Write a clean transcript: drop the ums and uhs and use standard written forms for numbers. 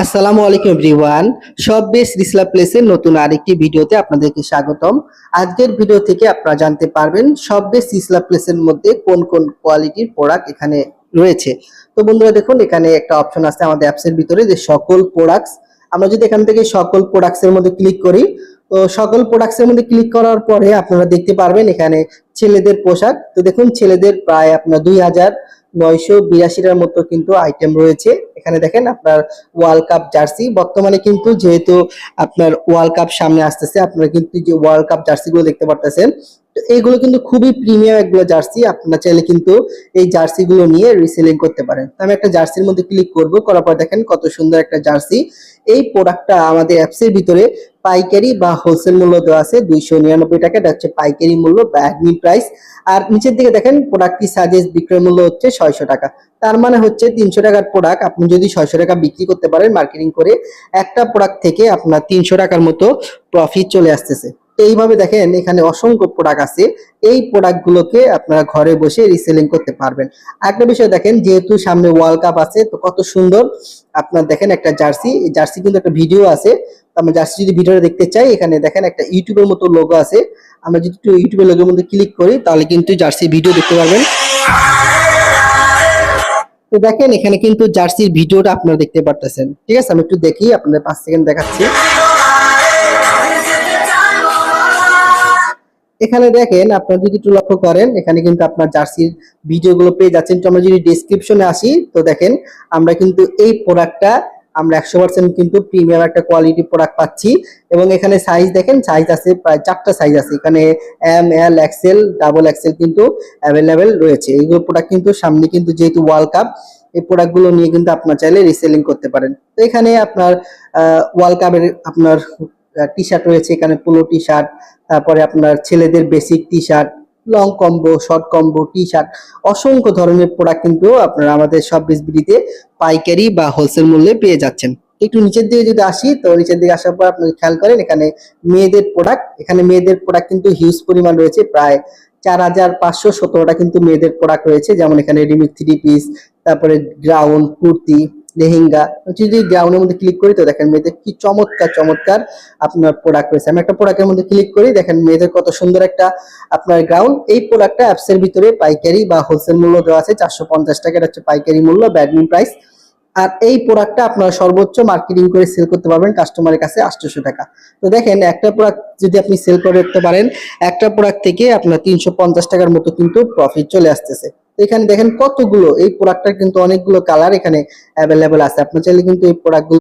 আসসালামু আলাইকুম এভরিওয়ান। সব বেস রিসলা প্লেসের নতুন আরেকটি ভিডিওতে আপনাদেরকে স্বাগতম। আজকের ভিডিও থেকে আপনারা জানতে পারবেন সব বেস রিসলা প্লেসের মধ্যে কোন কোন কোয়ালিটির প্রোডাক্ট এখানে রয়েছে। তো বন্ধুরা দেখুন, এখানে একটা অপশন আছে আমাদের অ্যাপসের ভিতরে যে সকল প্রোডাক্টস। আমরা যদি এখান থেকে সকল প্রোডাক্টস এর মধ্যে ক্লিক করি, তো সকল প্রোডাক্টস এর মধ্যে ক্লিক করার পরে আপনারা দেখতে পারবেন এখানে ছেলেদের পোশাক। তো দেখুন, ছেলেদের প্রায় আপনার 2982টার মতো কিন্তু আইটেম রয়েছে। এখানে দেখেন আপনার ওয়ার্ল্ড কাপ জার্সি, বর্তমানে কিন্তু যেহেতু আপনার ওয়ার্ল্ড কাপ সামনে আসতেছে, আপনারা কিন্তু যে ওয়ার্ল্ড কাপ জার্সি গুলো দেখতে পারতেছেন, তো এইগুলো কিন্তু খুবই প্রিমিয়াম এগুলো জার্সি। আপনারা চাইলে কিন্তু এই জার্সি গুলো নিয়ে রিসেলিং করতে পারেন। তো আমি একটা জার্সির মধ্যে ক্লিক করব, করার পর দেখেন কত সুন্দর একটা জার্সি। এই প্রোডাক্টটা আমাদের অ্যাপস এর ভিতরে পাইকারি বা হোলসেল মূল্য দেওয়া আছে 299 টাকা। এটা হচ্ছে পাইকারি মূল্য বা অ্যাডমিন প্রাইস। আর নিচের দিকে দেখেন প্রোডাক্টটি সাজেস্ট বিক্রয় মূল্য হচ্ছে 600 টাকা। তার মানে হচ্ছে 300 টাকার প্রোডাক্ট আপনি যদি 600 টাকা বিক্রি করতে পারেন মার্কেটিং করে, একটা প্রোডাক্ট থেকে আপনার 300 টাকার মতো প্রফিট চলে আসতেছে। তো এইভাবে দেখেন এখানে অসংখ্য প্রোডাক্ট আছে। এই প্রোডাক্ট গুলোকে আপনারা ঘরে বসে রিসেলিং করতে পারবেন। আরেকটা বিষয় দেখেন, যেহেতু সামনে ওয়ার্ল্ড কাপ আছে, তো কত সুন্দর আপনার দেখেন একটা জার্সি। এই জার্সি কিন্তু একটা ভিডিও আছে। আমরা জার্সি যদি ভিডিওটা দেখতে চাই, এখানে দেখেন একটা ইউটিউবের মতো লোগো আছে। আমরা যদি একটু ইউটিউবের লোগোর মধ্যে ক্লিক করি, তাহলে কিন্তু জার্সি ভিডিও দেখতে পারবেন। তো দেখেন এখানে কিন্তু জার্সির ভিডিওটা আপনারা দেখতে পারতেছেন। ঠিক আছে, আমি একটু দেখি, আপনাদের 5 সেকেন্ড দেখাচ্ছি। এখানে দেখেন আপনারা যদি একটু লক্ষ্য করেন, এখানে কিন্তু আপনার জার্সির ভিডিওগুলো পেয়ে যাচ্ছেন। তো আমরা যদি ডেসক্রিপশনে আসি, তো দেখেন আমরা কিন্তু এই প্রোডাক্টটা আমরা 100% কিন্তু প্রিমিয়াম একটা কোয়ালিটি প্রোডাক্ট পাচ্ছি। এবং এখানে সাইজ দেখেন, সাইজ আছে প্রায় 4টা সাইজ আছে। এখানে এম, এল, এক্সেল, ডাবল এক্সেল কিন্তু অ্যাভেলেবেল রয়েছে। এইগুলো প্রোডাক্ট কিন্তু সামনে কিন্তু যেহেতু ওয়ার্ল্ড কাপ, এই প্রোডাক্ট গুলো নিয়ে কিন্তু আপনার চাইলে রিসেলিং করতে পারেন। তো এখানে আপনার ওয়ার্ল্ড কাপের আপনার টি শার্ট রয়েছে, এখানে পোলো টি শার্ট, তারপরে আপনার ছেলেদের basic T shirt, long combo, short combo, T shirt, অসংখ্য ধরনের প্রোডাক্ট কিন্তু আপনারা আমাদের সব বিসবিডিতে পাইকারি বা হোলসেল মূল্যে পেয়ে যাচ্ছেন। একটু নিচের দিকে যদি আসি, তো নিচের দিকে আসার পর আপনি খেয়াল করেন এখানে মেয়েদের প্রোডাক্ট। এখানে মেয়েদের প্রোডাক্ট কিন্তু হিউজ পরিমাণ রয়েছে, প্রায় 4517টা কিন্তু মেয়েদের প্রোডাক্ট রয়েছে। যেমন এখানে রিমিক্স 3 পিস, তারপরে গ্রাউন্ড, কুর্তি, লেহেঙ্গা। যদি গ্রাউন্ডের মধ্যে ক্লিক করি, তো দেখেন মেয়েদের কি চমৎকার চমৎকার আপনার প্রোডাক্ট রয়েছে। আমি একটা প্রোডাক্টের মধ্যে ক্লিক করি, দেখেন মেয়েদের কত সুন্দর একটা আপনার গ্রাউন্ড। এই প্রোডাক্টটা অ্যাপস এর ভিতরে পাইকারি বা হোলসেল মূল্য দেওয়া আছে 450 টাকা। এটা হচ্ছে পাইকারি মূল্য বা অ্যাডমিন প্রাইস। আর এই প্রোডাক্টটা আপনারা সর্বোচ্চ মার্কেটিং করে সেল করতে পারবেন কাস্টমারের কাছে 800 টাকা। তো দেখেন একটা প্রোডাক্ট যদি আপনি সেল করতে পারেন, একটা প্রোডাক্ট থেকে আপনার 350 টাকার মতো কিন্তু প্রফিট চলে আসতেছে। তো এখানে দেখেন কতগুলো, এই প্রোডাক্টটার কিন্তু অনেকগুলো কালার এখানে অ্যাভেলেবেল আছে। আপনার চাইলে কিন্তু এই প্রোডাক্টগুলো